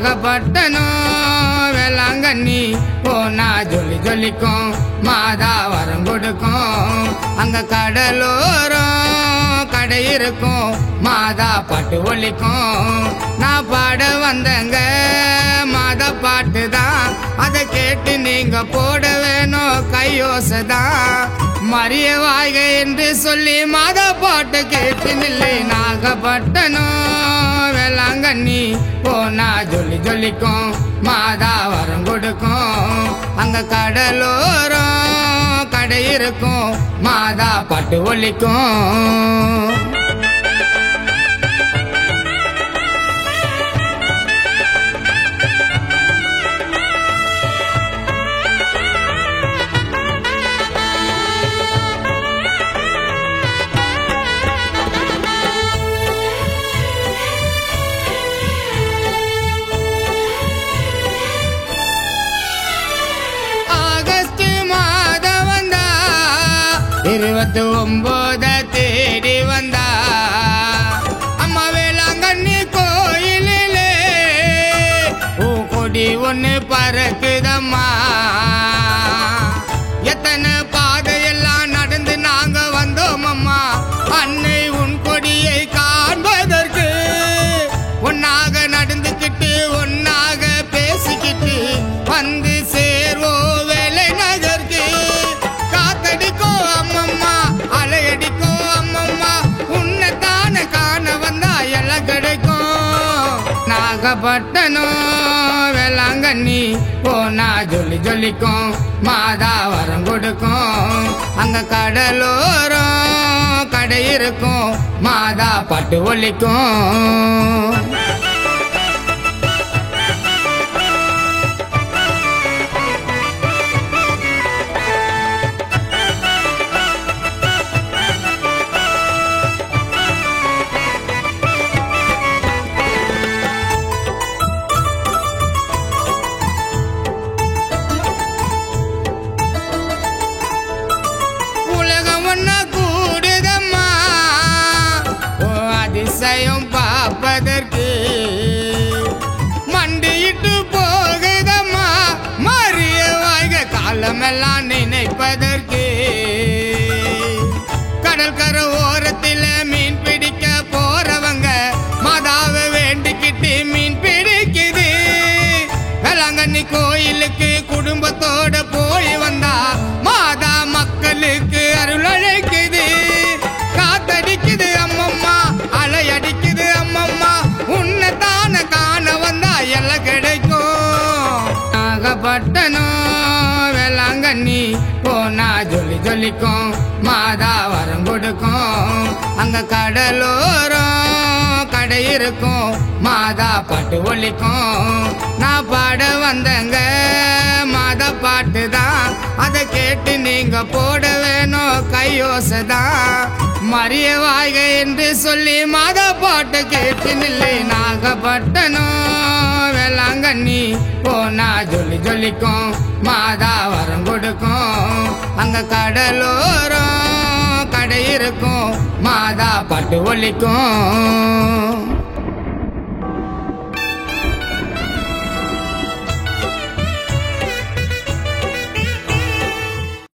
நாகப்பட்டனம் வேளாங்கண்ணி போனா ஜொலி ஜொலிக்கும் மாதா வரம் கொடுக்கும் அங்க கடலோரம் கடை இருக்கும் மாதா பாட்டு ஒலிக்கும் நான் பாட வந்தங்க மாதா பாட்டு தான் அதை கேட்டு நீங்க போட வேணும் கையோசதான் மரிய வாய்க என்று சொல்லி மாதா பாட்டு கேட்டு நில்லை நாகப்பட்டனம் வேளாங்கண்ணி போனா ஜொலி ஜொலிக்கும் மாதா வரம் கொடுக்கும் அங்க கடலோரம் கடை இருக்கும் மாதா பாட்டு ஒலிக்கும் இருபத்தி 9 தேடி வந்தா அம்மா வேளாங்கண்ணி கோயிலே கொடி ஒண்ணு பறக்குதம்மா எத்தனை பாதையெல்லாம் நடந்து நாங்க வந்தோம் அம்மா அன்னை உன் கொடியை காண்பதற்கு ஒன்னாக நடந்துக்கிட்டு ஒன்னாக பேசிக்கிட்டு வந்து சேர்வோம் வேலை நகருக்கு காத்தடிக்கும் அம்மம்மா அலையடிக்கும் அம்மம்மா உன்னைத்தான காண வந்தா எல்லாம் கிடைக்கும் நாகப்பட்டனம் வேளாங்கண்ணி போனா ஜொலி ஜொலிக்கும் மாதா வரம் கொடுக்கும் அங்க கடலோரம் கடை இருக்கும் மாதா பாட்டு ஒலிக்கும் கூடுதம்மா ஓ அதிசயம் பார்ப்பதற்கு மண்டியிட்டு போகுதம்மா மரிய வாய்க காலமெல்லாம் நினைப்பதற்கு கடற்கரை ஓரத்தில் மீன் பிடிக்க போறவங்க மாதாவை வேண்டிக்கிட்டு மீன் பிடிக்குது வேளாங்கண்ணி கோயிலுக்கு குடும்பத்தோட போய் வந்தா மாதா மக்களுக்கு அருள் அழைக்குது காத்தடிக்குது அம்மம்மா அலையடிக்குது அம்மம்மா உன்னைத்தான காண வந்தா எல்லாம் கிடைக்கும் நாகப்பட்டனம் வேளாங்கண்ணி போனா ஜொலி ஜொலிக்கும் மாதா வரம் கொடுக்கும் அங்க கடலோரம் கடை இருக்கும் மாதா பாட்டு ஒலிக்கும் நான் பாட வந்தங்க மாதா பாட்டு தான் அதை கேட்டு நீங்க போட வேணும் கையோசதான் மரிய வாய்க என்று சொல்லி மாதா பாட்டு கேட்டு நில்லை நாகப்பட்டனம் வேளாங்கண்ணி போனா ஜொலி ஜொலிக்கும் மாதா வரம் கொடுக்கும் அங்க கடலோரம் கடை இருக்கும் மாதா பாட்டு ஒலிக்கும்